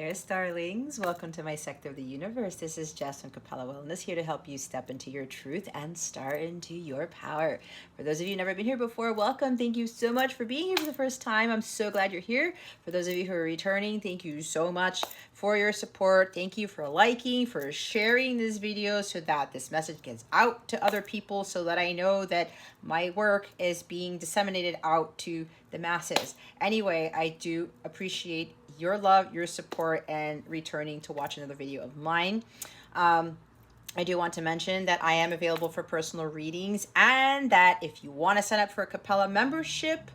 Sagittarius, darlings. Welcome to my sector of the universe. This is Jess from Capella Wellness, here to help you step into your truth and start into your power. For those of you who've never been here before, welcome. Thank you so much for being here for the first time. I'm so glad you're here. For those of you who are returning, thank you so much for your support. Thank you for liking, for sharing this video so that this message gets out to other people, so that I know that my work is being disseminated out to the masses. Anyway, I do appreciate your love, your support, and returning to watch another video of mine. I do want to mention that I am available for personal readings, and that if you want to sign up for a Capella membership,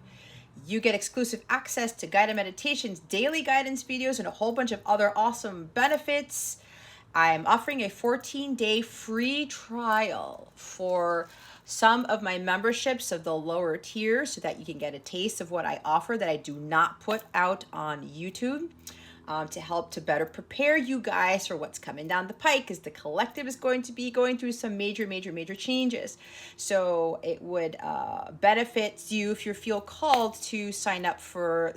you get exclusive access to guided meditations, daily guidance videos, and a whole bunch of other awesome benefits. I'm offering a 14-day free trial for some of my memberships of the lower tier, so that you can get a taste of what I offer that I do not put out on YouTube, to help to better prepare you guys for what's coming down the pike, because the collective is going to be going through some major changes. So it would benefit you if you feel called to sign up for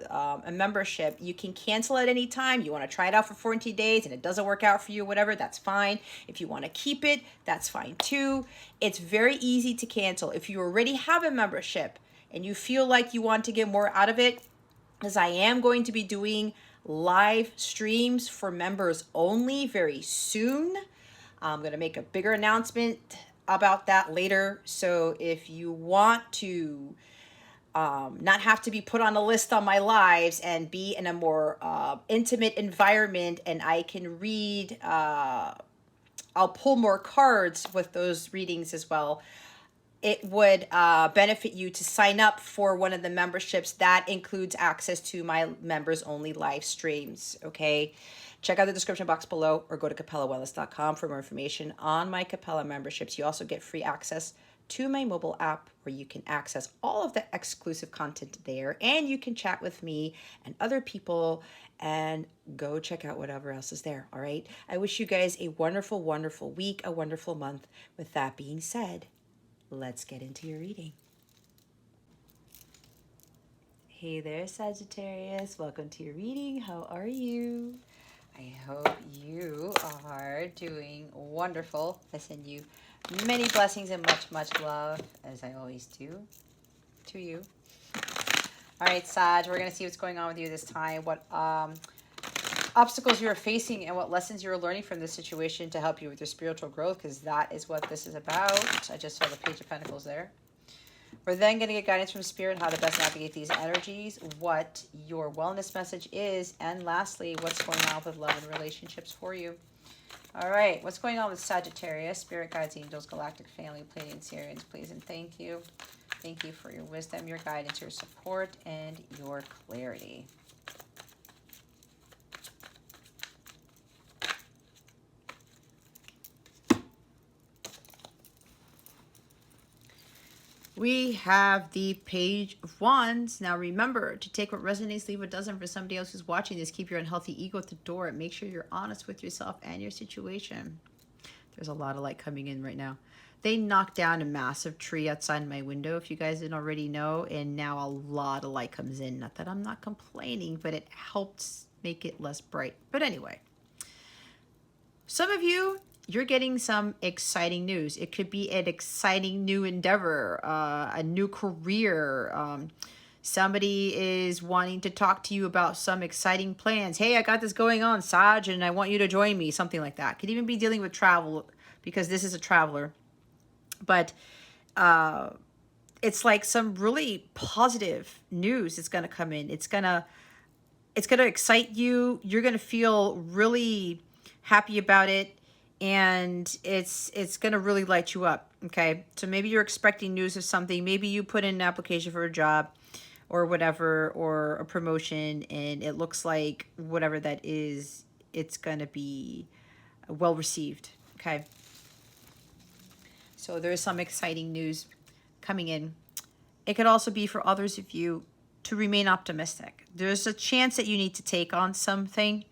a membership. You can cancel at any time. You want to try it out for 14 days and it doesn't work out for you, whatever, that's fine. If you want to keep it, that's fine too. It's very easy to cancel. If you already have a membership and you feel like you want to get more out of it, as I am going to be doing live streams for members only very soon. I'm going to make a bigger announcement about that later. So if you want to not have to be put on a list on my lives and be in a more intimate environment, and I can read, I'll pull more cards with those readings as well. It would benefit you to sign up for one of the memberships that includes access to my members only live streams. Okay, check out the description box below, or go to capellawellness.com for more information on my Capella memberships. You also get free access to my mobile app, where you can access all of the exclusive content there, and you can chat with me and other people, and go check out whatever else is there. All right, I wish you guys a wonderful week, a wonderful month. With that being said, let's get into your reading. Hey there, Sagittarius. Welcome to your reading. How are you? I hope you are doing wonderful. I send you many blessings and much love, as I always do, to you. All right, Sag, we're going to see what's going on with you this time. What obstacles you're facing and what lessons you're learning from this situation to help you with your spiritual growth, because that is what this is about. I just saw the Page of Pentacles there. We're then going to get guidance from Spirit, how to best navigate these energies, what your wellness message is, and lastly, what's going on with love and relationships for you. All right, what's going on with Sagittarius? Spirit guides, angels, galactic family, Pleiadian, Sirians, please and thank you. Thank you for your wisdom, your guidance, your support, and your clarity. We have the Page of Wands. Now remember to take what resonates, leave what doesn't. For somebody else who's watching this, keep your unhealthy ego at the door. Make sure you're honest with yourself and your situation. There's a lot of light coming in right now. They knocked down a massive tree outside my window, if you guys didn't already know, and now a lot of light comes in. Not that I'm not complaining, but it helps make it less bright. But anyway, some of you, you're getting some exciting news. It could be an exciting new endeavor, a new career. Somebody is wanting to talk to you about some exciting plans. Hey, I got this going on, Saj, and I want you to join me. Something like that. Could even be dealing with travel, because this is a traveler. But it's like some really positive news is going to come in. It's gonna excite you. You're going to feel really happy about it. And it's going to really light you up, okay? So maybe you're expecting news of something. Maybe you put in an application for a job or whatever, or a promotion, and it looks like whatever that is, it's going to be well received, okay? So there's some exciting news coming in. It could also be for others of you to remain optimistic. There's a chance that you need to take on something.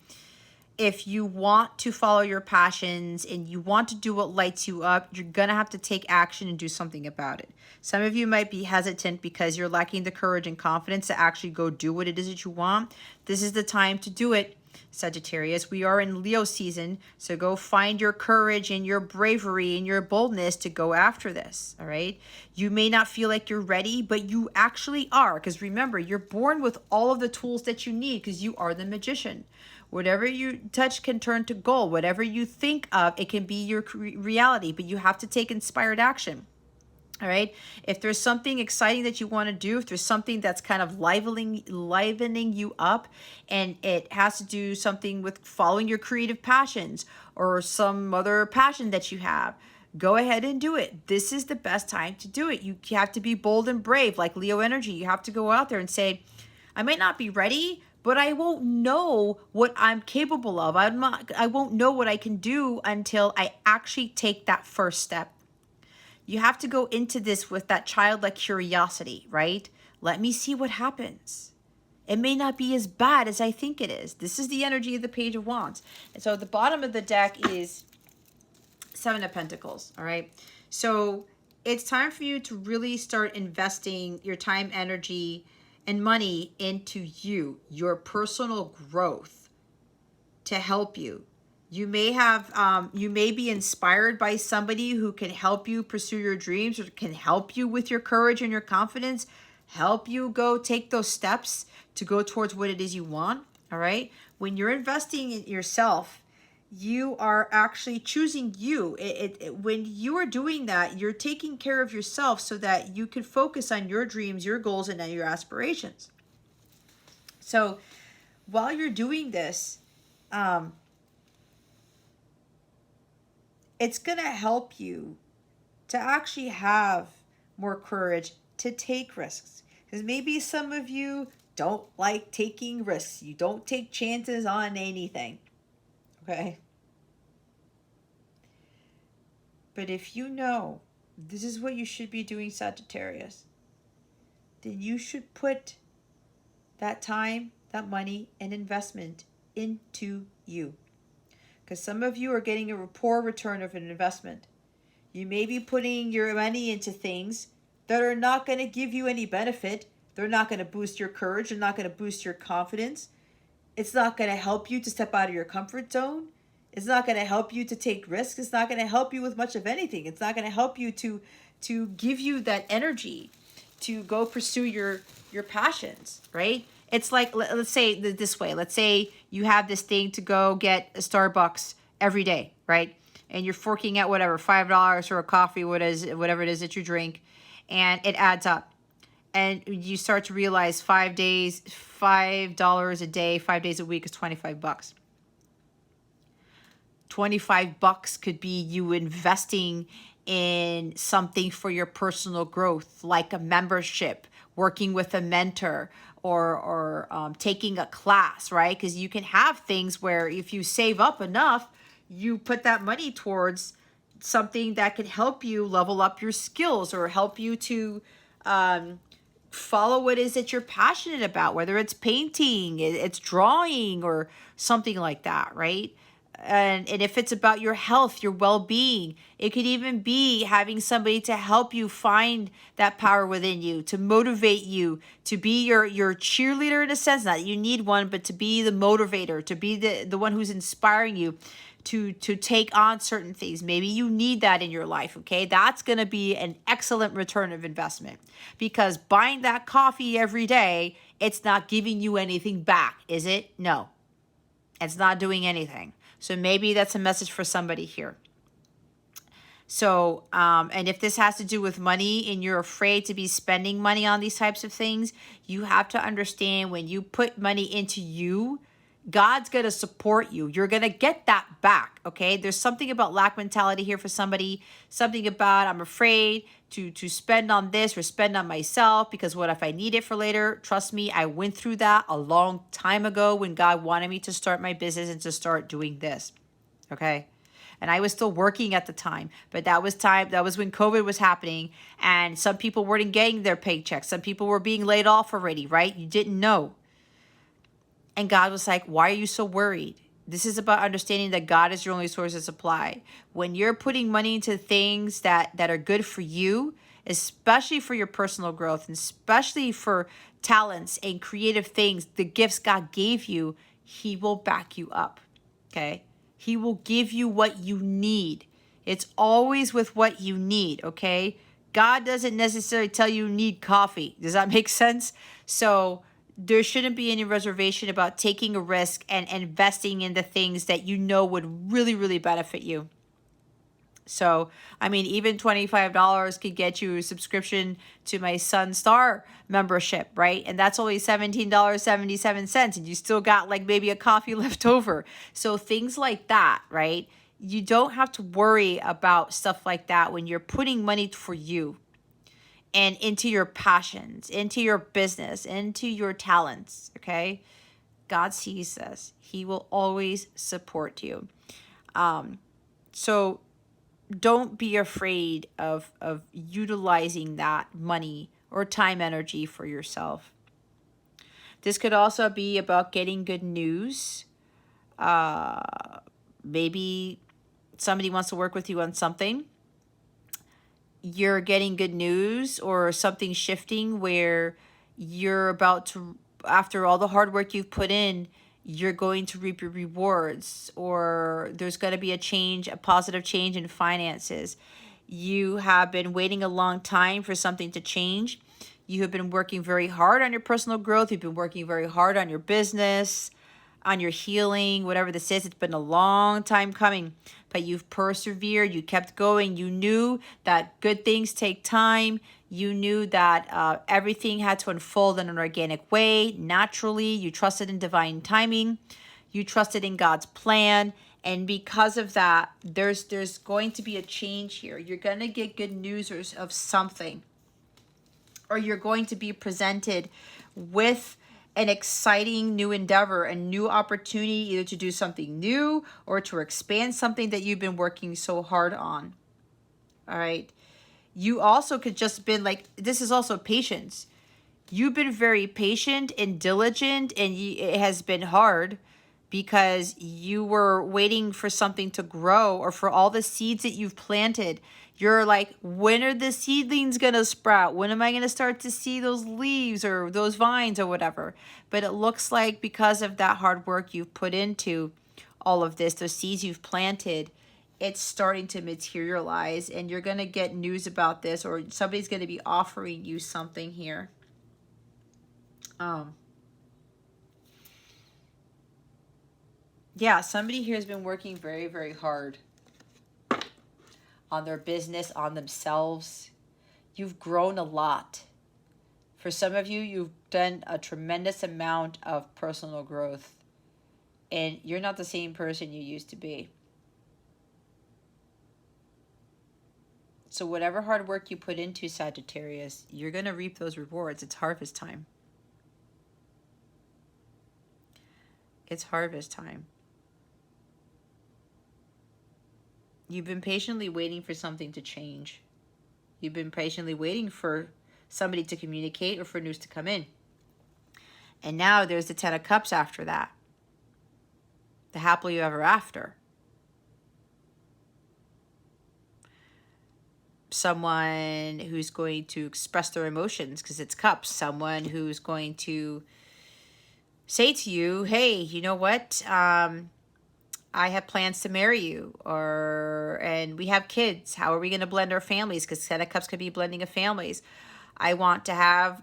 If you want to follow your passions and you want to do what lights you up, you're going to have to take action and do something about it. Some of you might be hesitant because you're lacking the courage and confidence to actually go do what it is that you want. This is the time to do it. Sagittarius. We are in Leo season, so go find your courage and your bravery and your boldness to go after this, all right? You may not feel like you're ready, but you actually are, because remember, you're born with all of the tools that you need because you are the magician. Whatever you touch can turn to gold. Whatever you think of, it can be your reality, but you have to take inspired action. All right. If there's something exciting that you want to do, if there's something that's kind of livening you up, and it has to do something with following your creative passions or some other passion that you have, go ahead and do it. This is the best time to do it. You have to be bold and brave, like Leo energy. You have to go out there and say, I might not be ready, but I won't know what I'm capable of. I won't know what I can do until I actually take that first step. You have to go into this with that childlike curiosity, right? Let me see what happens. It may not be as bad as I think it is. This is the energy of the Page of Wands. And so the bottom of the deck is Seven of Pentacles, all right? So it's time for you to really start investing your time, energy, and money into you, your personal growth, to help you. You may have, you may be inspired by somebody who can help you pursue your dreams, or can help you with your courage and your confidence, help you go take those steps to go towards what it is you want. All right. When you're investing in yourself, you are actually choosing you. When you are doing that, you're taking care of yourself so that you can focus on your dreams, your goals, and your aspirations. So while you're doing this, it's going to help you to actually have more courage to take risks. Because maybe some of you don't like taking risks. You don't take chances on anything. Okay? But if you know this is what you should be doing, Sagittarius, then you should put that time, that money, and investment into you. Because some of you are getting a poor return of an investment. You may be putting your money into things that are not going to give you any benefit. They're not going to boost your courage. They're not going to boost your confidence. It's not going to help you to step out of your comfort zone. It's not going to help you to take risks. It's not going to help you with much of anything. It's not going to help you to give you that energy to go pursue your passions, right? It's like, let's say this way. Let's say you have this thing to go get a Starbucks every day, right? And you're forking out whatever, $5 for a coffee, whatever it is that you drink, and it adds up. And you start to realize $5 a day, 5 days a week is $25. $25 could be you investing in something for your personal growth, like a membership, working with a mentor, or taking a class, right? Because you can have things where if you save up enough, you put that money towards something that can help you level up your skills, or help you to follow what it is that you're passionate about, whether it's painting, it's drawing, or something like that, right? And if it's about your health, your well-being, it could even be having somebody to help you find that power within you, to motivate you, to be your cheerleader in a sense. Not that you need one, but to be the motivator, to be the one who's inspiring you to take on certain things. Maybe you need that in your life, okay? That's going to be an excellent return of investment, because buying that coffee every day, it's not giving you anything back, is it? No, it's not doing anything. So maybe that's a message for somebody here. So, and if this has to do with money and you're afraid to be spending money on these types of things, you have to understand, when you put money into you, God's going to support you. You're going to get that back, okay? There's something about lack mentality here for somebody, something about I'm afraid to spend on this or spend on myself, because what if I need it for later? Trust me, I went through that a long time ago when God wanted me to start my business and to start doing this, okay? And I was still working at the time, but that was when COVID was happening, and some people weren't getting their paychecks. Some people were being laid off already, right? You didn't know. And God was like, why are you so worried? This is about understanding that God is your only source of supply. When you're putting money into things that are good for you, especially for your personal growth, and especially for talents and creative things, the gifts God gave you, he will back you up. Okay? He will give you what you need. It's always with what you need, okay? God doesn't necessarily tell you need coffee. Does that make sense? So there shouldn't be any reservation about taking a risk and investing in the things that you know would really, really benefit you. So, I mean, even $25 could get you a subscription to my Sun Star membership, right? And that's only $17.77. And you still got like maybe a coffee left over. So things like that, right? You don't have to worry about stuff like that when you're putting money for you and into your passions, into your business, into your talents, okay? God sees this. He will always support you. So don't be afraid of utilizing that money or time energy for yourself. This could also be about getting good news. Maybe somebody wants to work with you on something. You're getting good news or something shifting where you're about to, after all the hard work you've put in, you're going to reap your rewards, or there's going to be a change, a positive change in finances. You have been waiting a long time for something to change. You have been working very hard on your personal growth. You've been working very hard on your business, on your healing, whatever this is. It's been a long time coming, but you've persevered. You kept going. You knew that good things take time. You knew that everything had to unfold in an organic way, naturally. You trusted in divine timing. You trusted in God's plan. And because of that, there's going to be a change here. You're going to get good news of something. Or you're going to be presented with an exciting new endeavor, a new opportunity either to do something new or to expand something that you've been working so hard on. All right. You also could just been like, this is also patience. You've been very patient and diligent, and it has been hard because you were waiting for something to grow or for all the seeds that you've planted. You're like, when are the seedlings going to sprout? When am I going to start to see those leaves or those vines or whatever? But it looks like because of that hard work you've put into all of this, those seeds you've planted, it's starting to materialize, and you're going to get news about this, or somebody's going to be offering you something here. Yeah, somebody here has been working very, very hard on their business, on themselves. You've grown a lot. For some of you, you've done a tremendous amount of personal growth, and you're not the same person you used to be. So whatever hard work you put into Sagittarius, you're going to reap those rewards. It's harvest time. It's harvest time. You've been patiently waiting for something to change. You've been patiently waiting for somebody to communicate or for news to come in. And now there's the 10 of Cups after that. The happily ever after. Someone who's going to express their emotions because it's cups. Someone who's going to say to you, hey, you know what? I have plans to marry you, and we have kids. How are we going to blend our families? Because 10 of Cups could be blending of families. I want to have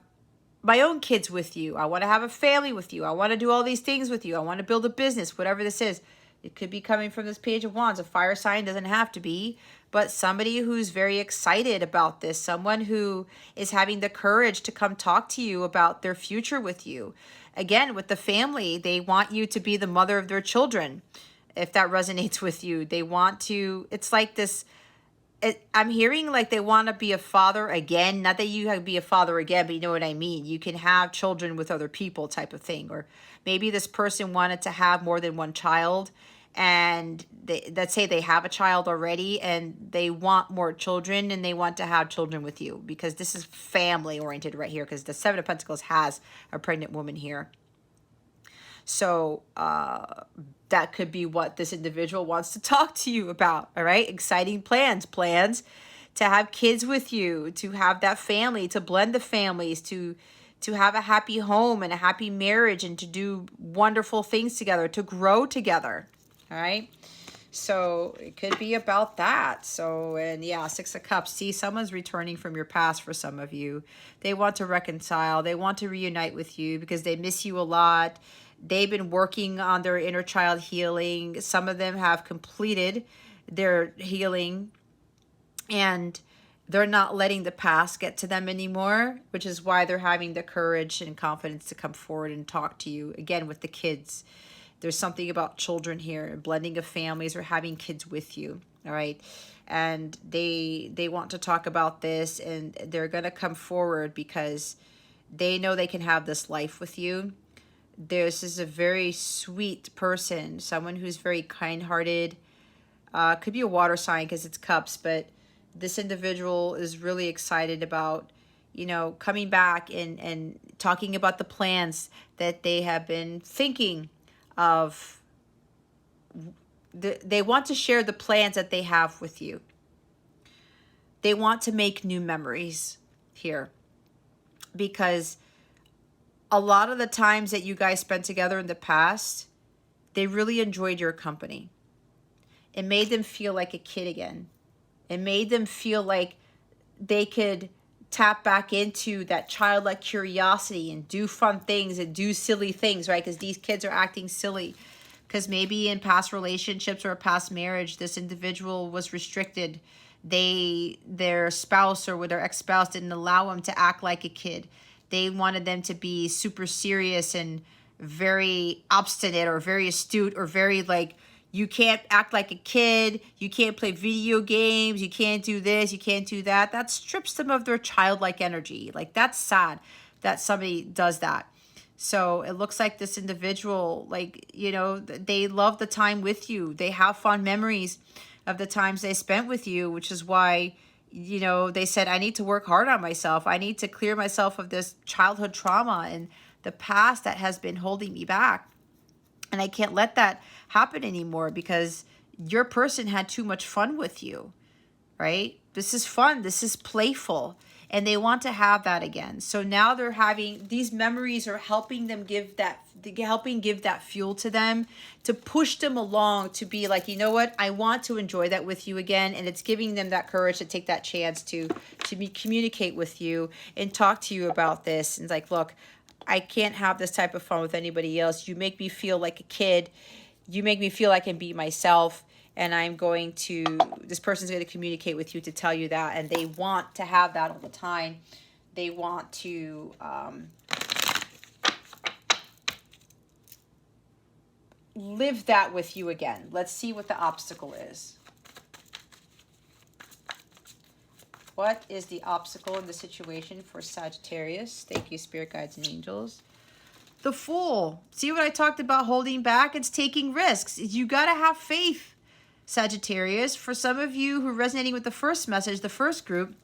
my own kids with you. I want to have a family with you. I want to do all these things with you. I want to build a business, whatever this is. It could be coming from this Page of Wands. A fire sign, doesn't have to be, but somebody who's very excited about this, someone who is having the courage to come talk to you about their future with you. Again, with the family, they want you to be the mother of their children. If that resonates with you, they want to, it's like this, I'm hearing like they want to be a father again. Not that you have to be a father again, but you know what I mean. You can have children with other people type of thing. Or maybe this person wanted to have more than one child, and let's say they have a child already and they want more children and they want to have children with you, because this is family oriented right here, because the 7 of Pentacles has a pregnant woman here. So that could be what this individual wants to talk to you about. All right. Exciting plans to have kids with you, to have that family, to blend the families, to to have a happy home and a happy marriage and to do wonderful things together, to grow together. All right. So it could be about that. So, and yeah, Six of Cups. See, someone's returning from your past for some of you. They want to reconcile. They want to reunite with you because they miss you a lot. They've been working on their inner child healing. Some of them have completed their healing, and they're not letting the past get to them anymore, which is why they're having the courage and confidence to come forward and talk to you again with the kids. There's something about children here, blending of families or having kids with you. All right. And they want to talk about this, and they're going to come forward because they know they can have this life with you. This is a very sweet person, someone who's very kind-hearted. Could be a water sign because it's cups, but this individual is really excited about, you know, coming back and talking about the plans that they have been thinking of. They want to share the plans that they have with you. They want to make new memories here because a lot of the times that you guys spent together in the past, they really enjoyed your company. It made them feel like a kid again. It made them feel like they could tap back into that childlike curiosity and do fun things and do silly things, right? Because these kids are acting silly. Because maybe in past relationships or a past marriage, this individual was restricted. Their spouse or their ex-spouse didn't allow them to act like a kid. They wanted them to be super serious and very obstinate or very astute or very like, you can't act like a kid. You can't play video games. You can't do this. You can't do that. That strips them of their childlike energy. Like, that's sad that somebody does that. So it looks like this individual, like, you know, they love the time with you. They have fond memories of the times they spent with you, which is why, you know, they said, I need to work hard on myself. I need to clear myself of this childhood trauma and the past that has been holding me back. And I can't let that happen anymore because your person had too much fun with you, right? This is fun. This is playful. And they want to have that again. So now they're having, these memories are helping them give that fuel to them, to push them along, to be like, you know what, I want to enjoy that with you again. And it's giving them that courage to take that chance to communicate with you and talk to you about this. And it's like, look, I can't have this type of fun with anybody else. You make me feel like a kid. You make me feel I can be myself. And this person's going to communicate with you to tell you that. And they want to have that all the time. They want to live that with you again. Let's see what the obstacle is. What is the obstacle in the situation for Sagittarius? Thank you, Spirit Guides and Angels. The Fool. See what I talked about holding back? It's taking risks. You got to have faith, Sagittarius. For some of you who are resonating with the first message, the first group,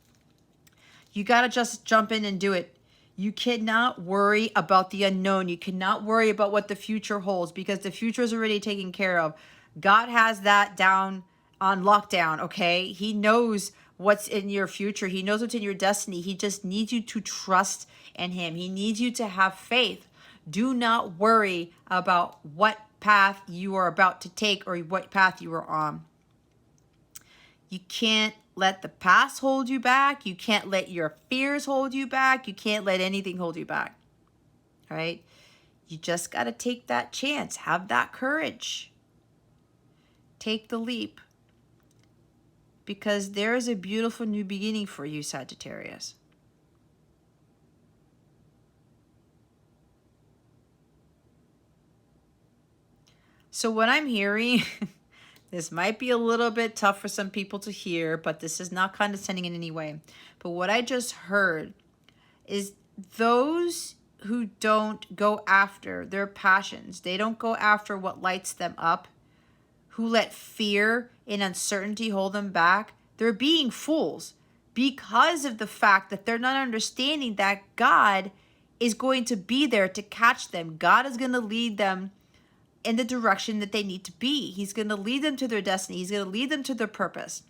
you got to just jump in and do it. You cannot worry about the unknown. You cannot worry about what the future holds because the future is already taken care of. God has that down on lockdown, okay? He knows what's in your future. He knows what's in your destiny. He just needs you to trust in him. He needs you to have faith. Do not worry about what path you are about to take or what path you are on. You can't let the past hold you back. You can't let your fears hold you back. You can't let anything hold you back. All right? You just got to take that chance. Have that courage. Take the leap. Because there is a beautiful new beginning for you, Sagittarius. So what I'm hearing, this might be a little bit tough for some people to hear, but this is not condescending in any way. But what I just heard is those who don't go after their passions, they don't go after what lights them up, who let fear and uncertainty hold them back, they're being fools because of the fact that they're not understanding that God is going to be there to catch them. God is going to lead them in the direction that they need to be. He's going to lead them to their destiny. He's going to lead them to their purpose.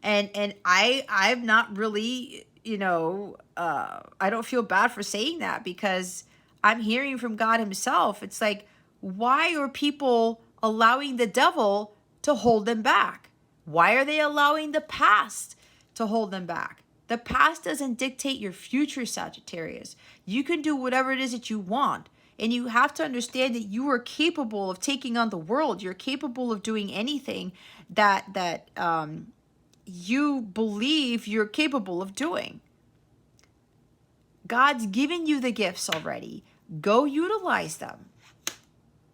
And I'm not really I don't feel bad for saying that, because I'm hearing from God himself. It's like, why are people allowing the devil to hold them back? Why are they allowing the past to hold them back? The past doesn't dictate your future, Sagittarius. You can do whatever it is that you want. And you have to understand that you are capable of taking on the world. You're capable of doing anything that you believe you're capable of doing. God's given you the gifts already. Go utilize them.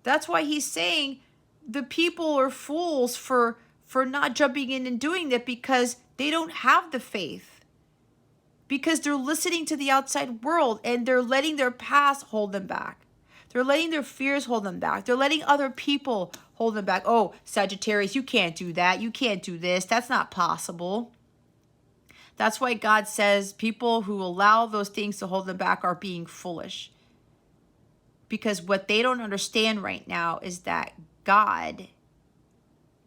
That's why he's saying the people are fools for not jumping in and doing that, because they don't have the faith. Because they're listening to the outside world and they're letting their past hold them back. They're letting their fears hold them back. They're letting other people hold them back. Oh, Sagittarius, you can't do that. You can't do this. That's not possible. That's why God says people who allow those things to hold them back are being foolish. Because what they don't understand right now is that God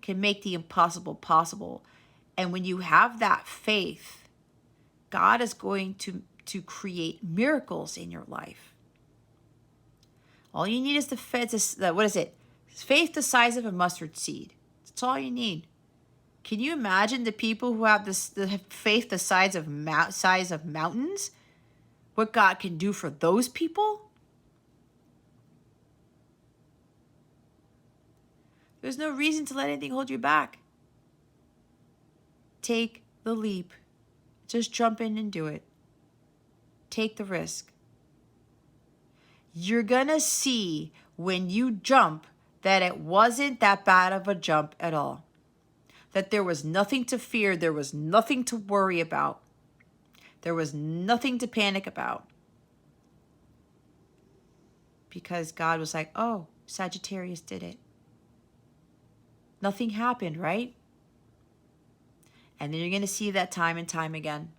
can make the impossible possible. And when you have that faith, God is going to create miracles in your life. All you need is the faith, what is it? Faith the size of a mustard seed. That's all you need. Can you imagine the people who have the faith the size of mountains? What God can do for those people? There's no reason to let anything hold you back. Take the leap. Just jump in and do it. Take the risk. You're going to see when you jump that it wasn't that bad of a jump at all. That there was nothing to fear. There was nothing to worry about. There was nothing to panic about. Because God was like, oh, Sagittarius did it. Nothing happened, right? And then you're going to see that time and time again.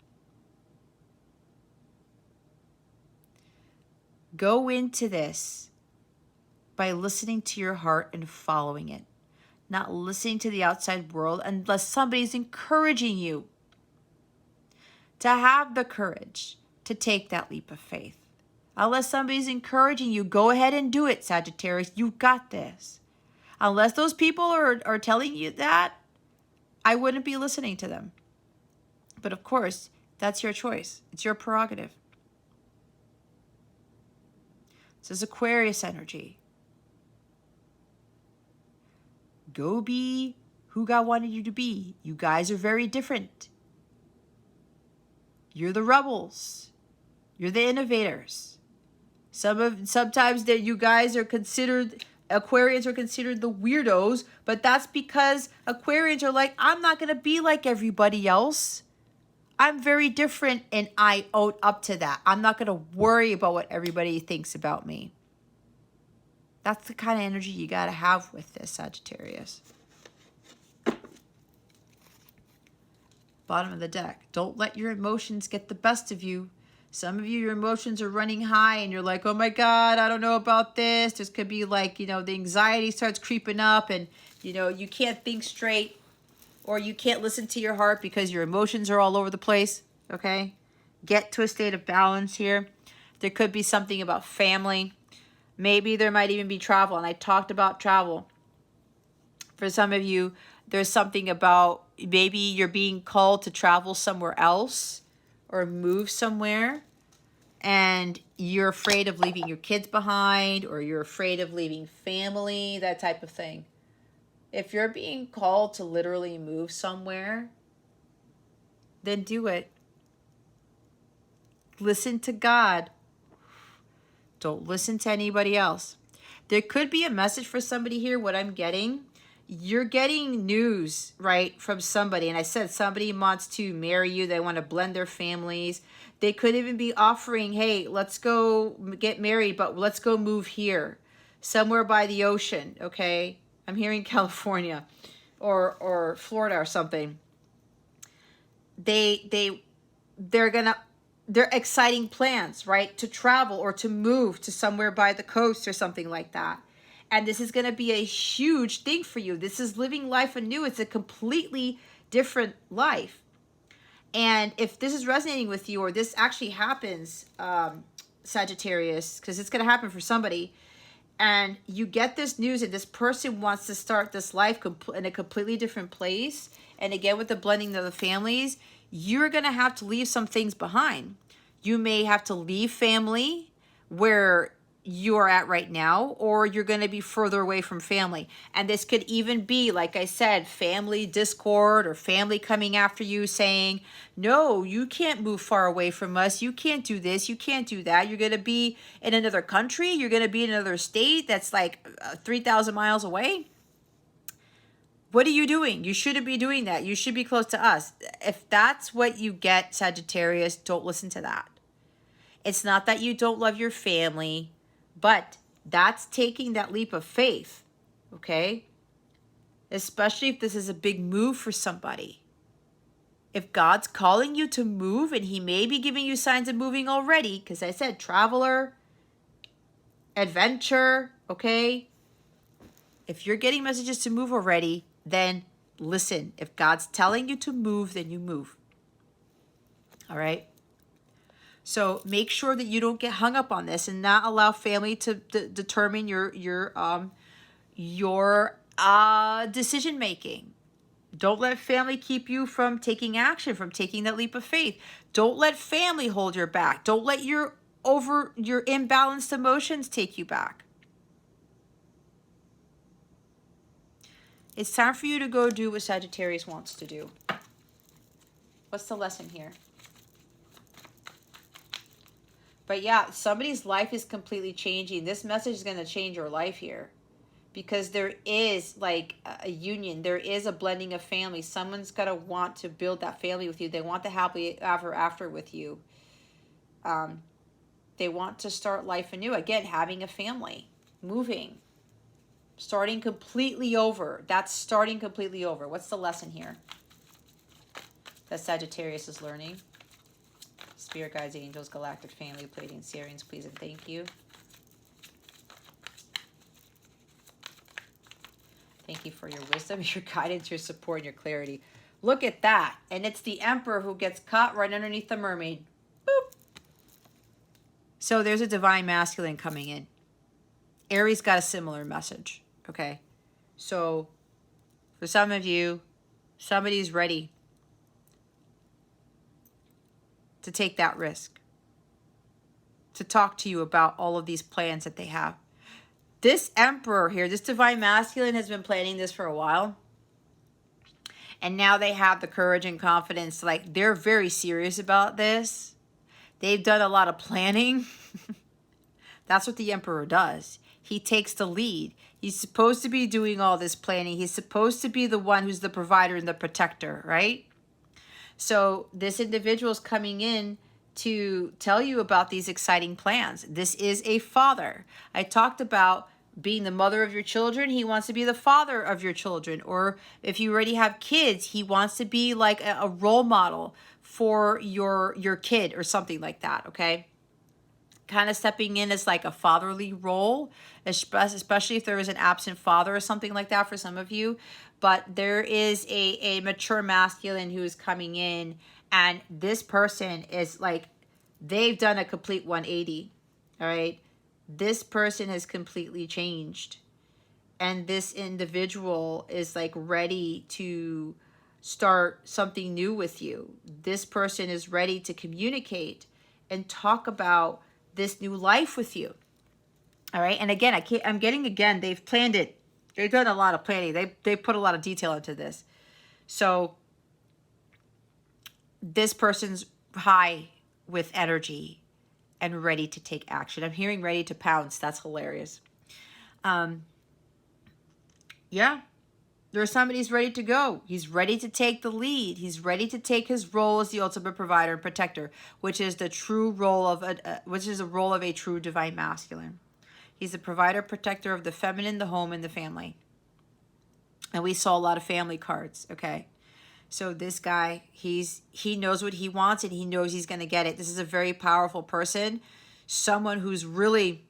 Go into this by listening to your heart and following it. Not listening to the outside world unless somebody's encouraging you to have the courage to take that leap of faith. Unless somebody's encouraging you, go ahead and do it, Sagittarius. You got this. Unless those people are telling you that, I wouldn't be listening to them. But of course, that's your choice. It's your prerogative. This is Aquarius energy. Go be who God wanted you to be. You guys are very different. You're the rebels. You're the innovators. Sometimes that you guys are considered, Aquarians are considered the weirdos, but that's because Aquarians are like, I'm not going to be like everybody else. I'm very different and I own up to that. I'm not going to worry about what everybody thinks about me. That's the kind of energy you got to have with this, Sagittarius. Bottom of the deck. Don't let your emotions get the best of you. Some of you, your emotions are running high and you're like, oh my God, I don't know about this. This could be like, the anxiety starts creeping up and, you can't think straight or you can't listen to your heart because your emotions are all over the place. Okay? Get to a state of balance here. There could be something about family. Maybe there might even be travel. And I talked about travel. For some of you, there's something about maybe you're being called to travel somewhere else or move somewhere and you're afraid of leaving your kids behind or you're afraid of leaving family, that type of thing. If you're being called to literally move somewhere, then do it. Listen to God. Don't listen to anybody else. There could be a message for somebody here, what I'm getting. You're getting news, right, from somebody. And I said somebody wants to marry you. They want to blend their families. They could even be offering, hey, let's go get married, but let's go move here. Somewhere by the ocean, okay? I'm hearing California or Florida or something. They're exciting plans, right? To travel or to move to somewhere by the coast or something like that. And this is going to be a huge thing for you. This is living life anew. It's a completely different life. And if this is resonating with you, or this actually happens, Sagittarius, because it's going to happen for somebody, and you get this news and this person wants to start this life in a completely different place, and again with the blending of the families, you're going to have to leave some things behind. You may have to leave family where you're at right now, or you're going to be further away from family. And this could even be, like I said, family discord, or family coming after you saying, no, you can't move far away from us. You can't do this. You can't do that. You're going to be in another country. You're going to be in another state that's like 3,000 miles away. What are you doing? You shouldn't be doing that. You should be close to us. If that's what you get, Sagittarius, don't listen to that. It's not that you don't love your family, but that's taking that leap of faith, okay? Especially if this is a big move for somebody. If God's calling you to move, and he may be giving you signs of moving already, because I said traveler, adventure, okay? If you're getting messages to move already, then listen. If God's telling you to move, then you move. All right? So make sure that you don't get hung up on this, and not allow family to determine your decision making. Don't let family keep you from taking action, from taking that leap of faith. Don't let family hold your back. Don't let your imbalanced emotions take you back. It's time for you to go do what Sagittarius wants to do. What's the lesson here? But yeah, somebody's life is completely changing. This message is going to change your life here. Because there is like a union. There is a blending of family. Someone's going to want to build that family with you. They want the happily ever after with you. They want to start life anew. Again, having a family. Moving. Starting completely over. That's starting completely over. What's the lesson here that Sagittarius is learning? Spirit guides, angels, galactic family, Pleiadians, Sirians, please and thank you. Thank you for your wisdom, your guidance, your support, and your clarity. Look at that. And it's the Emperor who gets caught right underneath the mermaid. Boop. So there's a divine masculine coming in. Aries got a similar message. Okay. So for some of you, somebody's ready to take that risk, to talk to you about all of these plans that they have. This Emperor here, this divine masculine, has been planning this for a while. And now they have the courage and confidence. Like, they're very serious about this. They've done a lot of planning. That's what the Emperor does. He takes the lead. He's supposed to be doing all this planning. He's supposed to be the one who's the provider and the protector, right? So this individual is coming in to tell you about these exciting plans. This is a father. I talked about being the mother of your children. He wants to be the father of your children. Or if you already have kids, he wants to be like a role model for your kid or something like that, okay? Kind of stepping in as like a fatherly role, especially if there is an absent father or something like that for some of you. But there is a mature masculine who is coming in, and this person is like, they've done a complete 180, all right? This person has completely changed, and this individual is like ready to start something new with you. This person is ready to communicate and talk about this new life with you. All right. And again, I'm getting, again, they've planned it. They've done a lot of planning. They put a lot of detail into this. So this person's high with energy and ready to take action. I'm hearing ready to pounce. That's hilarious. Yeah. There's somebody's ready to go. He's ready to take the lead. He's ready to take his role as the ultimate provider and protector, which is the true role of a true divine masculine. He's the provider, protector of the feminine, the home, and the family. And we saw a lot of family cards, okay? So this guy, he knows what he wants, and he knows he's going to get it. This is a very powerful person, someone who's really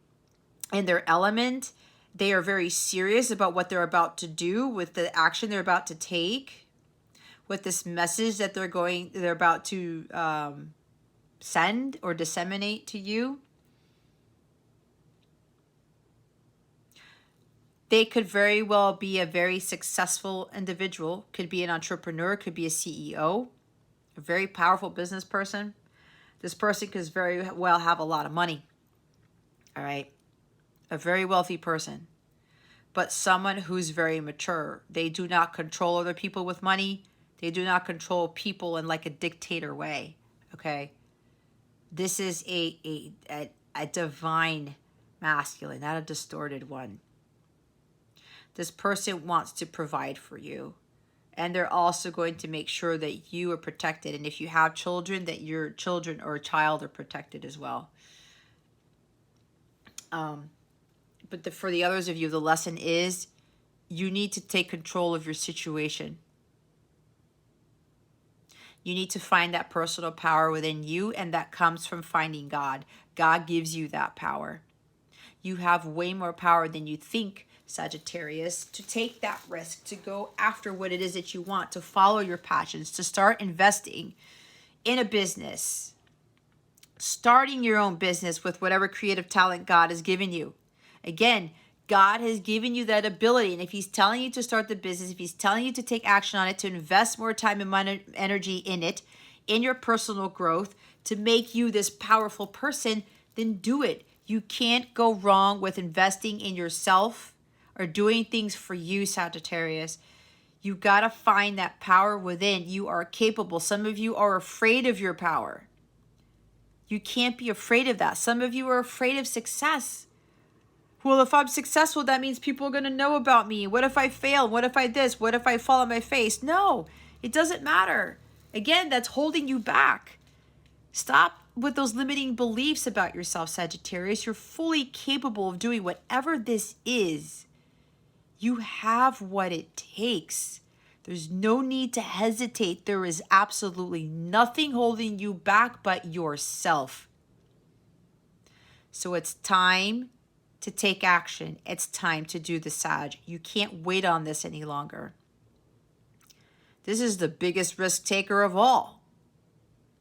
in their element. They are very serious about what they're about to do with the action they're about to take. with this message that they're about to send or disseminate to you. They could very well be a very successful individual, could be an entrepreneur, could be a CEO, a very powerful business person. This person could very well have a lot of money, all right? A very wealthy person, but someone who's very mature. They do not control other people with money. They do not control people in like a dictator way, okay? This is a divine masculine, not a distorted one. This person wants to provide for you. And they're also going to make sure that you are protected. And if you have children, that your children or child are protected as well. But for the others of you, the lesson is you need to take control of your situation. You need to find that personal power within you, and that comes from finding God. God gives you that power. You have way more power than you think, Sagittarius, to take that risk, to go after what it is that you want, to follow your passions, to start investing in a business, starting your own business with whatever creative talent God has given you. Again, God has given you that ability, and if he's telling you to start the business, if he's telling you to take action on it, to invest more time and money, energy in it, in your personal growth, to make you this powerful person, then do it. You can't go wrong with investing in yourself or doing things for you, Sagittarius. You got to find that power within. You are capable. Some of you are afraid of your power. You can't be afraid of that. Some of you are afraid of success. Well, if I'm successful, that means people are going to know about me. What if I fail? What if I this? What if I fall on my face? No, it doesn't matter. Again, that's holding you back. Stop with those limiting beliefs about yourself, Sagittarius. You're fully capable of doing whatever this is. You have what it takes. There's no need to hesitate. There is absolutely nothing holding you back but yourself. So it's time to take action. It's time to do the Sag. You can't wait on this any longer. This is the biggest risk taker of all.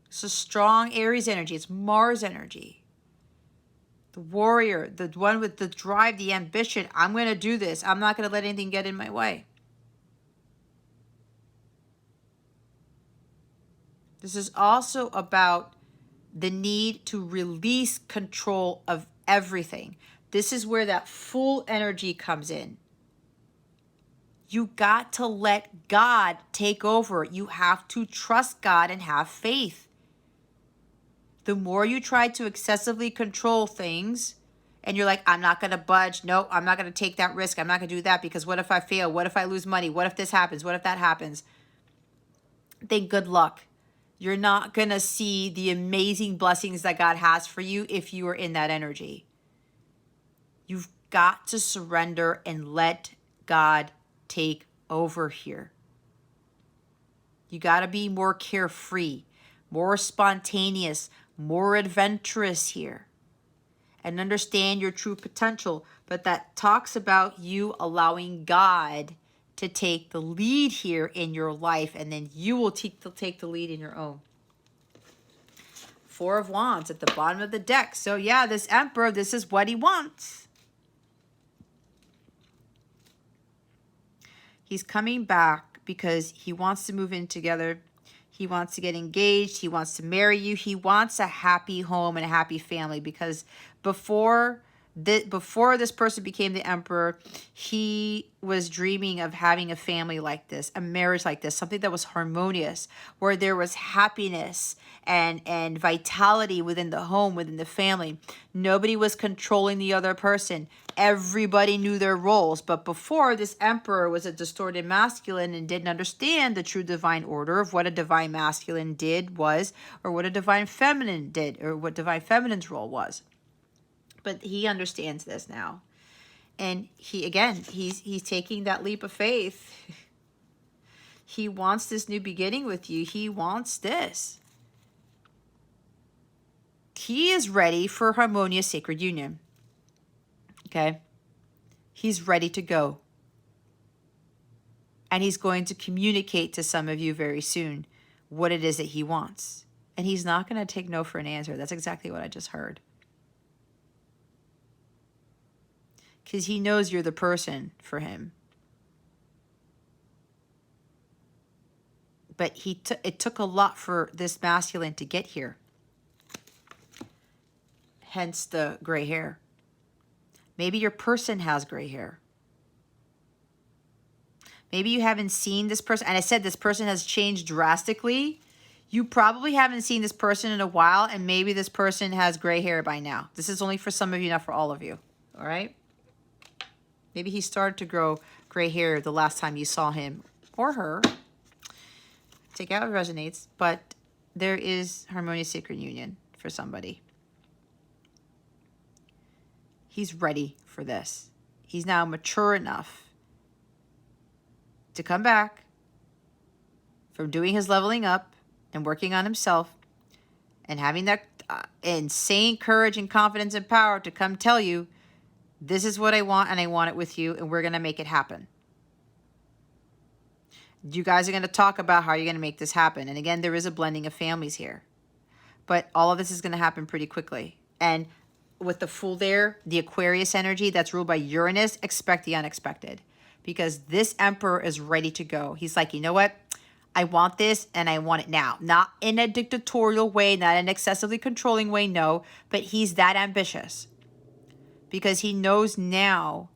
It's a strong Aries energy. It's Mars energy. The warrior, the one with the drive, the ambition. I'm going to do this. I'm not going to let anything get in my way. This is also about the need to release control of everything. This is where that full energy comes in. You got to let God take over. You have to trust God and have faith. The more you try to excessively control things, and you're like, I'm not going to budge. No, I'm not going to take that risk. I'm not going to do that because what if I fail? What if I lose money? What if this happens? What if that happens? Then good luck. You're not going to see the amazing blessings that God has for you if you are in that energy. You've got to surrender and let God take over here. You got to be more carefree, more spontaneous, more adventurous here, and understand your true potential. But that talks about you allowing God to take the lead here in your life, and then you will take the lead in your own. Four of Wands at the bottom of the deck. So yeah, this Emperor, this is what he wants. He's coming back because he wants to move in together. He wants to get engaged. He wants to marry you. He wants a happy home and a happy family, because before this person became the Emperor, he was dreaming of having a family like this, a marriage like this, something that was harmonious, where there was happiness and vitality within the home, within the family. Nobody was controlling the other person. Everybody knew their roles. But before, this Emperor was a distorted masculine and didn't understand the true divine order of what a divine masculine was, or what a divine feminine did, or what divine feminine's role was. But he understands this now. And he's taking that leap of faith. He wants this new beginning with you. He wants this. He is ready for harmonious sacred union. Okay? He's ready to go. And he's going to communicate to some of you very soon what it is that he wants. And he's not going to take no for an answer. That's exactly what I just heard. Because he knows you're the person for him. But it took a lot for this masculine to get here. Hence the gray hair. Maybe your person has gray hair. Maybe you haven't seen this person. And I said this person has changed drastically. You probably haven't seen this person in a while. And maybe this person has gray hair by now. This is only for some of you, not for all of you. All right? Maybe he started to grow gray hair the last time you saw him or her. Take out what resonates. But there is harmonious sacred union for somebody. He's ready for this. He's now mature enough to come back from doing his leveling up and working on himself and having that insane courage and confidence and power to come tell you, this is what I want and I want it with you and we're going to make it happen. You guys are going to talk about how you're going to make this happen. And again, there is a blending of families here. But all of this is going to happen pretty quickly. And with the Fool there, the Aquarius energy that's ruled by Uranus, expect the unexpected. Because this emperor is ready to go. He's like, you know what? I want this and I want it now. Not in a dictatorial way, not in an excessively controlling way, no. But he's that ambitious. Because he knows now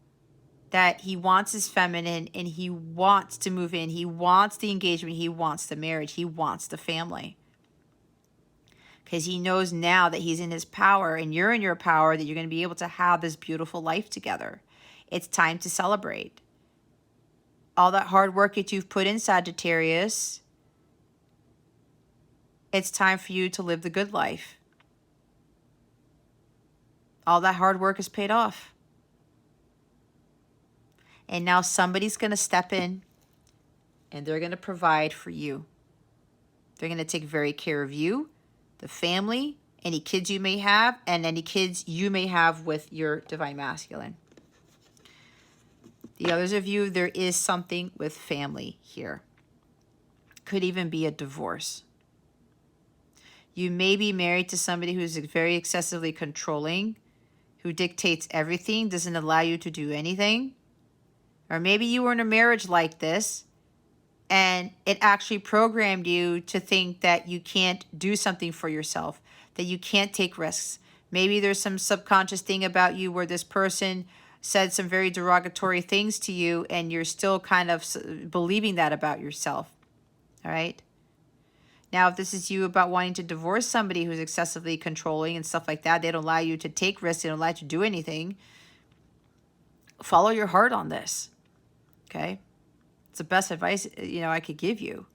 that he wants his feminine and he wants to move in. He wants the engagement. He wants the marriage. He wants the family. Because he knows now that he's in his power and you're in your power, that you're going to be able to have this beautiful life together. It's time to celebrate. All that hard work that you've put in, Sagittarius, it's time for you to live the good life. All that hard work is paid off. And now somebody's going to step in and they're going to provide for you. They're going to take very care of you, the family, any kids you may have, and any kids you may have with your divine masculine. The others of you, there is something with family here. Could even be a divorce. You may be married to somebody who's very excessively controlling, who dictates everything, doesn't allow you to do anything. Or maybe you were in a marriage like this and it actually programmed you to think that you can't do something for yourself, that you can't take risks. Maybe there's some subconscious thing about you where this person said some very derogatory things to you and you're still kind of believing that about yourself. All right? Now, if this is you about wanting to divorce somebody who's excessively controlling and stuff like that, they don't allow you to take risks, they don't allow you to do anything, follow your heart on this. Okay? It's the best advice, I could give you.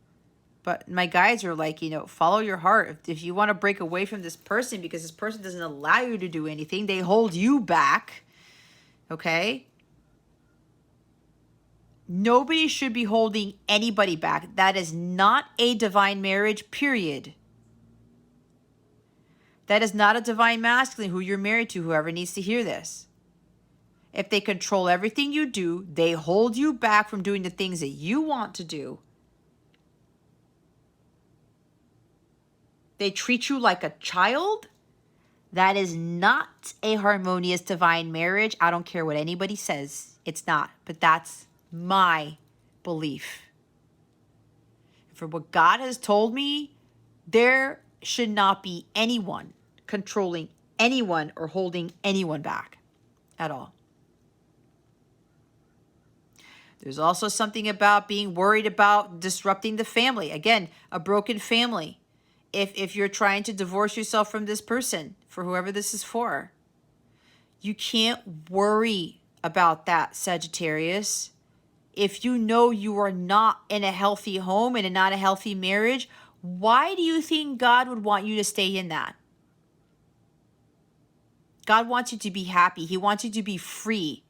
But my guides are like, follow your heart. If you want to break away from this person because this person doesn't allow you to do anything, they hold you back. Okay? Nobody should be holding anybody back. That is not a divine marriage, period. That is not a divine masculine who you're married to, whoever needs to hear this. If they control everything you do, they hold you back from doing the things that you want to do. They treat you like a child. That is not a harmonious divine marriage. I don't care what anybody says. It's not. But that's my belief. For what God has told me, there should not be anyone controlling anyone or holding anyone back at all. There's also something about being worried about disrupting the family. Again, a broken family. If you're trying to divorce yourself from this person, for whoever this is for, you can't worry about that, Sagittarius. If you know you are not in a healthy home and not a healthy marriage, why do you think God would want you to stay in that? God wants you to be happy. He wants you to be free.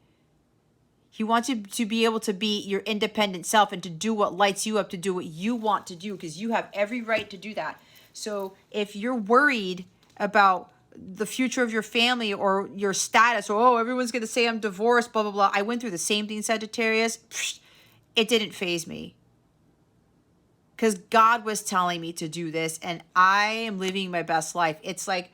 He wants you to be able to be your independent self and to do what lights you up, to do what you want to do, because you have every right to do that. So if you're worried about the future of your family or your status, or, everyone's going to say I'm divorced, blah, blah, blah. I went through the same thing, Sagittarius. it didn't faze me. Because God was telling me to do this, and I am living my best life. It's like,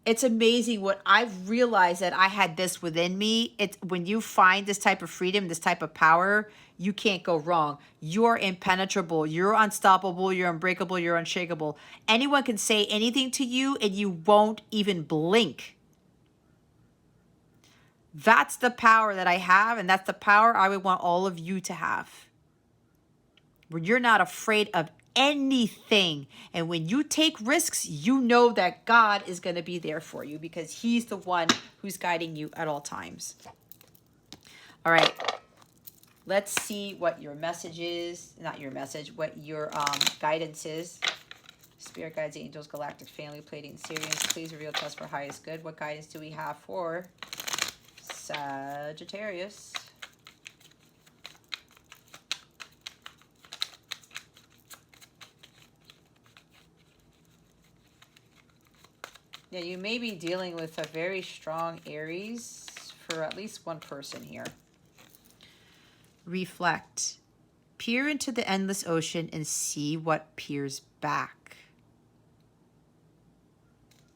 it's amazing what I've realized, that I had this within me. It's when you find this type of freedom, this type of power, you can't go wrong. You're impenetrable. You're unstoppable. You're unbreakable. You're unshakable. Anyone can say anything to you and you won't even blink. That's the power that I have, and that's the power I would want all of you to have. Where you're not afraid of anything. And when you take risks, you know that God is going to be there for you, because he's the one who's guiding you at all times. All right. Let's see what your message is. Not your message, what your guidance is. Spirit guides, angels, galactic family, Pleiadian, Sirians, please reveal to us for highest good. What guidance do we have for Sagittarius? Yeah, you may be dealing with a very strong Aries for at least one person here. Reflect. Peer into the endless ocean and see what peers back.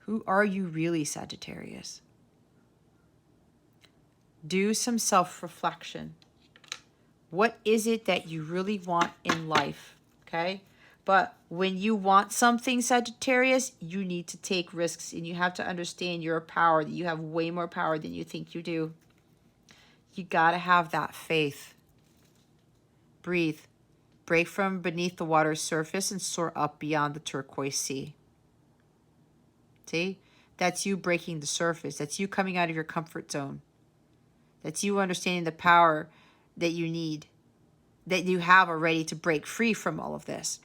Who are you really, Sagittarius? Do some self-reflection. What is it that you really want in life? Okay? But when you want something, Sagittarius, you need to take risks, and you have to understand your power, that you have way more power than you think you do. You got to have that faith. Breathe. Break from beneath the water's surface and soar up beyond the turquoise sea. See? That's you breaking the surface. That's you coming out of your comfort zone. That's you understanding the power that you need, that you have already, to break free from all of this.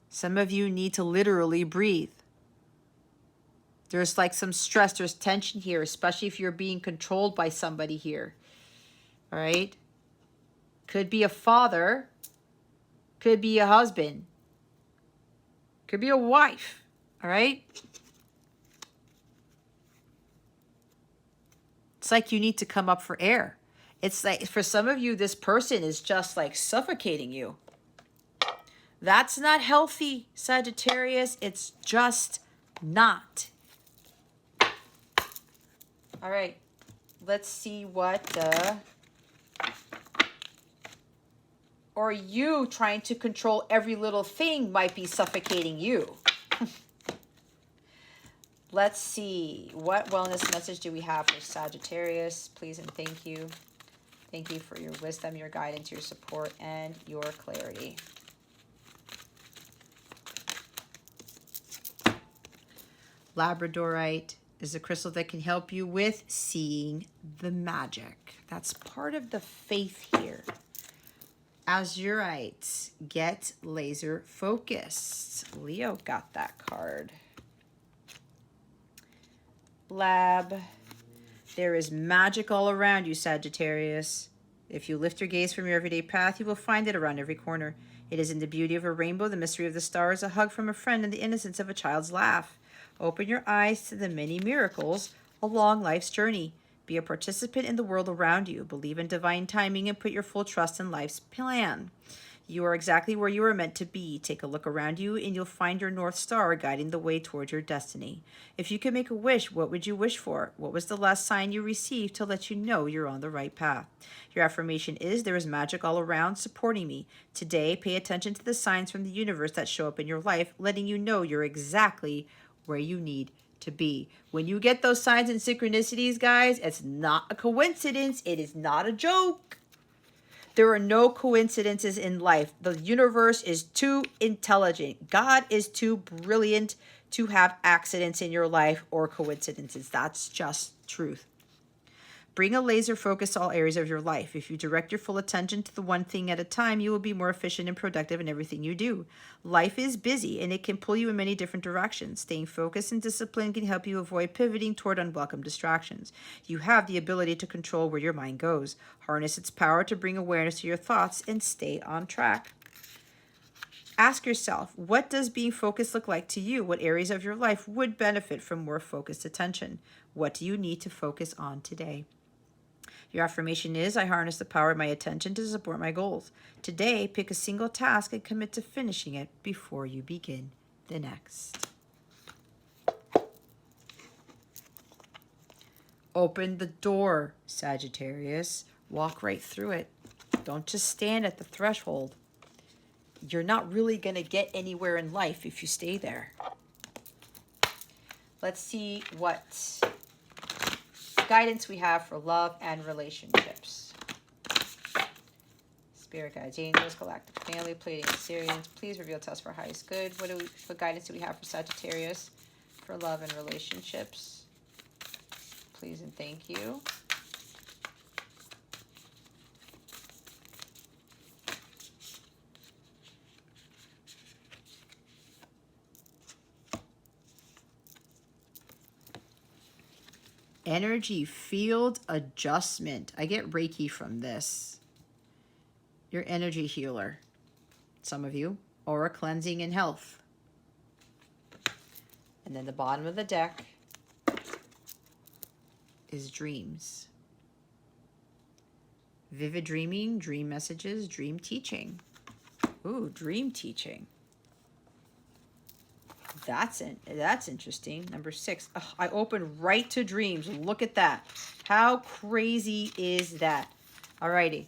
Some of you need to literally breathe. There's like some stress, there's tension here, especially if you're being controlled by somebody here. All right? Could be a father, could be a husband, could be a wife. All right? It's like you need to come up for air. It's like, for some of you, this person is just like suffocating you. That's not healthy, Sagittarius. It's just not. All right. Let's see what... or you trying to control every little thing might be suffocating you. Let's see. What wellness message do we have for Sagittarius? Please and thank you. Thank you for your wisdom, your guidance, your support, and your clarity. Labradorite is a crystal that can help you with seeing the magic. That's part of the faith here. Azurite, get laser focused. Leo got that card. Lab, there is magic all around you, Sagittarius. If you lift your gaze from your everyday path, you will find it around every corner. It is in the beauty of a rainbow, the mystery of the stars, a hug from a friend, and the innocence of a child's laugh. Open your eyes to the many miracles along life's journey. Be a participant in the world around you. Believe in divine timing and put your full trust in life's plan. You are exactly where you are meant to be. Take a look around you and you'll find your North Star guiding the way towards your destiny. If you could make a wish, what would you wish for? What was the last sign you received to let you know you're on the right path? Your affirmation is, there is magic all around supporting me. Today, pay attention to the signs from the universe that show up in your life, letting you know you're exactly where you need to be. When you get those signs and synchronicities, guys, it's not a coincidence. It is not a joke. There are no coincidences in life. The universe is too intelligent. God is too brilliant to have accidents in your life or coincidences. That's just truth. Bring a laser focus to all areas of your life. If you direct your full attention to the one thing at a time, you will be more efficient and productive in everything you do. Life is busy and it can pull you in many different directions. Staying focused and disciplined can help you avoid pivoting toward unwelcome distractions. You have the ability to control where your mind goes. Harness its power to bring awareness to your thoughts and stay on track. Ask yourself, what does being focused look like to you? What areas of your life would benefit from more focused attention? What do you need to focus on today? Your affirmation is, I harness the power of my attention to support my goals. Today, pick a single task and commit to finishing it before you begin the next. Open the door, Sagittarius. Walk right through it. Don't just stand at the threshold. You're not really going to get anywhere in life if you stay there. Let's see what guidance we have for love and relationships. Spirit guides, angels, galactic family, Pleiadian Assyrians, please reveal to us for highest good. What guidance do we have for Sagittarius for love and relationships? Please and thank you. Energy field adjustment. I get Reiki from this. Your energy healer. Some of you. Aura cleansing and health. And then the bottom of the deck is dreams. Vivid dreaming, dream messages, dream teaching. Ooh, dream teaching. That's interesting. Number 6. Oh, I opened right to dreams. Look at that. How crazy is that? Alrighty.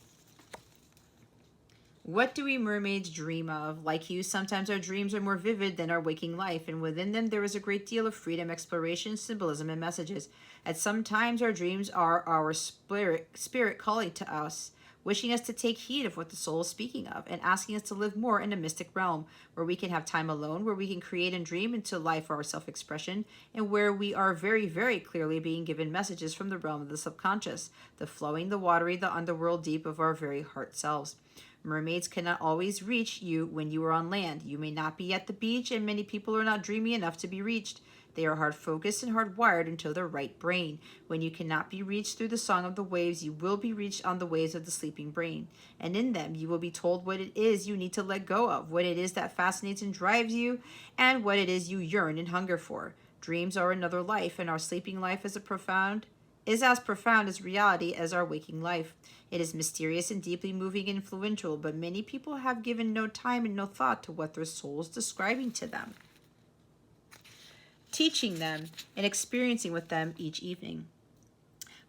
What do we mermaids dream of? Like you, sometimes our dreams are more vivid than our waking life, and within them there is a great deal of freedom, exploration, symbolism, and messages. At some times our dreams are our spirit calling to us, wishing us to take heed of what the soul is speaking of, and asking us to live more in a mystic realm, where we can have time alone, where we can create and dream into life for our self-expression, and where we are very, very clearly being given messages from the realm of the subconscious, the flowing, the watery, the underworld deep of our very heart selves. Mermaids cannot always reach you when you are on land. You may not be at the beach, and many people are not dreamy enough to be reached. They are hard-focused and hardwired into their right brain. When you cannot be reached through the song of the waves, you will be reached on the waves of the sleeping brain. And in them, you will be told what it is you need to let go of, what it is that fascinates and drives you, and what it is you yearn and hunger for. Dreams are another life, and our sleeping life is as profound as reality as our waking life. It is mysterious and deeply moving and influential, but many people have given no time and no thought to what their soul is describing to them, teaching them, and experiencing with them each evening.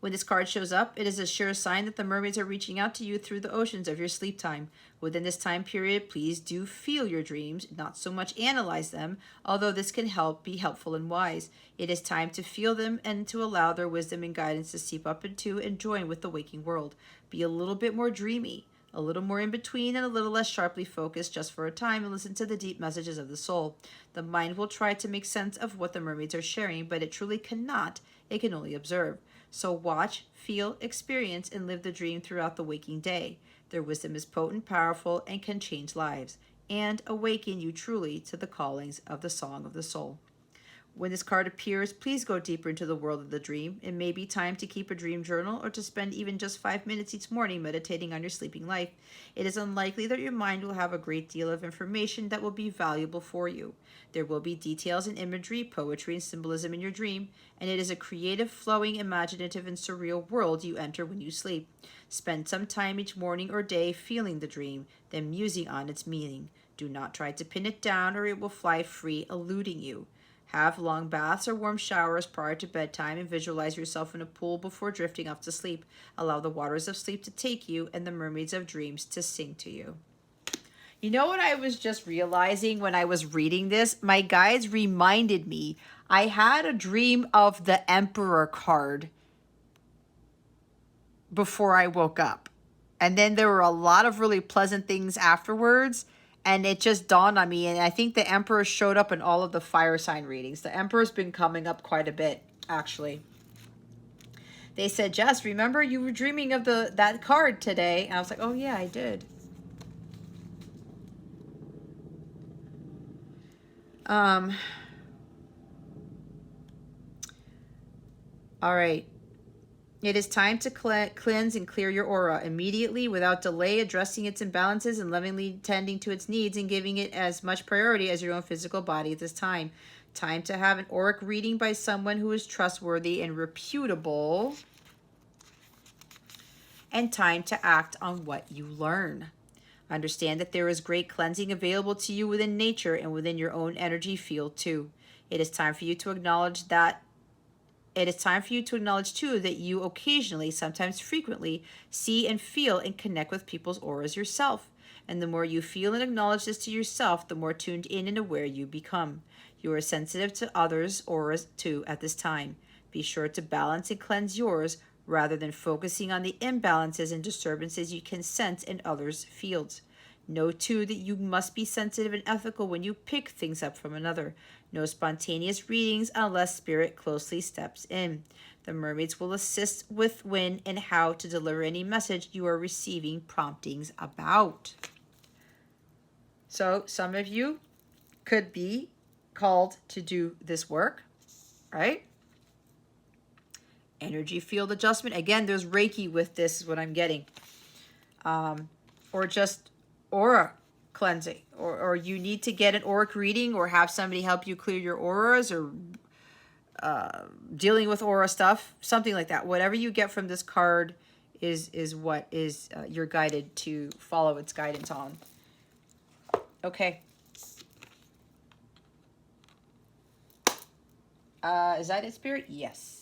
When this card shows up, it is a sure sign that the mermaids are reaching out to you through the oceans of your sleep time. Within this time period, please do feel your dreams, not so much analyze them, although this can be helpful and wise. It is time to feel them and to allow their wisdom and guidance to seep up into and join with the waking world. Be a little bit more dreamy, a little more in between, and a little less sharply focused just for a time, and listen to the deep messages of the soul. The mind will try to make sense of what the mermaids are sharing, but it truly cannot. It can only observe. So watch, feel, experience, and live the dream throughout the waking day. Their wisdom is potent, powerful, and can change lives, and awaken you truly to the callings of the song of the soul. When this card appears, please go deeper into the world of the dream. It may be time to keep a dream journal or to spend even just 5 minutes each morning meditating on your sleeping life. It is unlikely that your mind will have a great deal of information that will be valuable for you. There will be details and imagery, poetry, and symbolism in your dream, and it is a creative, flowing, imaginative, and surreal world you enter when you sleep. Spend some time each morning or day feeling the dream, then musing on its meaning. Do not try to pin it down or it will fly free, eluding you. Have long baths or warm showers prior to bedtime and visualize yourself in a pool before drifting off to sleep. Allow the waters of sleep to take you and the mermaids of dreams to sing to you. You know what I was just realizing when I was reading this? My guides reminded me I had a dream of the Emperor card before I woke up. And then there were a lot of really pleasant things afterwards. And it just dawned on me, and I think the Emperor showed up in all of the fire sign readings. The Emperor's been coming up quite a bit, actually. They said, Jess, remember you were dreaming of that card today? And I was like, oh yeah, I did. All right. It is time to cleanse and clear your aura immediately, without delay, addressing its imbalances and lovingly tending to its needs and giving it as much priority as your own physical body at this time. Time to have an auric reading by someone who is trustworthy and reputable. and time to act on what you learn. Understand that there is great cleansing available to you within nature and within your own energy field too. It is time for you to acknowledge that it is time for you to acknowledge too that you occasionally, sometimes frequently, see and feel and connect with people's auras yourself. And the more you feel and acknowledge this to yourself, the more tuned in and aware you become. You are sensitive to others' auras too at this time. Be sure to balance and cleanse yours rather than focusing on the imbalances and disturbances you can sense in others' fields. Know too that you must be sensitive and ethical when you pick things up from another. No spontaneous readings unless spirit closely steps in. The mermaids will assist with when and how to deliver any message you are receiving promptings about. So some of you could be called to do this work, right? Energy field adjustment. Again, there's Reiki with this is what I'm getting. Or just aura cleansing. Or you need to get an auric reading or have somebody help you clear your auras or dealing with aura stuff. Something like that. Whatever you get from this card is what is you're guided to follow its guidance on. Okay. Is that it, Spirit? Yes.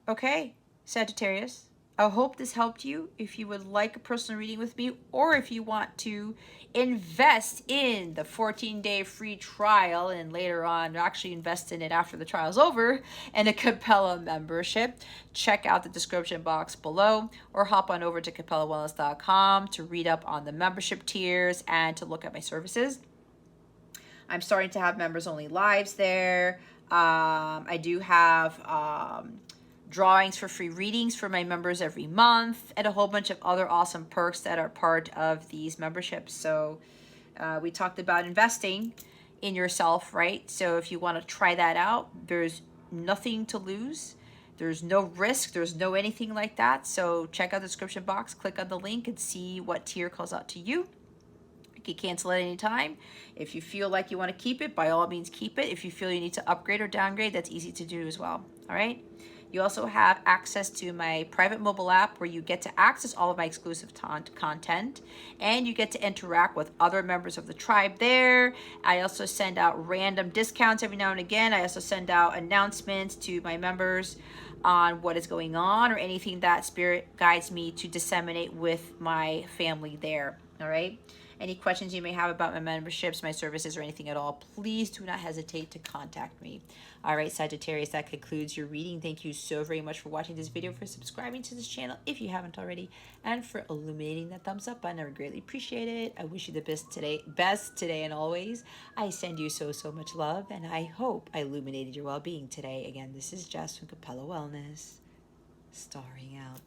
Okay, Sagittarius. I hope this helped you. If you would like a personal reading with me, or if you want to invest in the 14-day free trial and later on actually invest in it after the trial's over and a Capella membership, check out the description box below or hop on over to capellawellness.com to read up on the membership tiers and to look at my services. I'm starting to have members only lives there. I do have drawings for free readings for my members every month and a whole bunch of other awesome perks that are part of these memberships. So we talked about investing in yourself, right? So if you want to try that out, there's nothing to lose. There's no risk. There's no anything like that. So check out the description box, click on the link and see what tier calls out to you. You can cancel at any time. If you feel like you want to keep it, by all means keep it. If you feel you need to upgrade or downgrade, that's easy to do as well. All right. You also have access to my private mobile app where you get to access all of my exclusive content and you get to interact with other members of the tribe there. I also send out random discounts every now and again. I also send out announcements to my members on what is going on or anything that Spirit guides me to disseminate with my family there. All right. Any questions you may have about my memberships, my services, or anything at all, please do not hesitate to contact me. All right, Sagittarius, that concludes your reading. Thank you so very much for watching this video, for subscribing to this channel if you haven't already, and for illuminating that thumbs up button. I would greatly appreciate it. I wish you the best today and always. I send you so much love, and I hope I illuminated your well-being today. Again, this is Jess from Capella Wellness, starring out.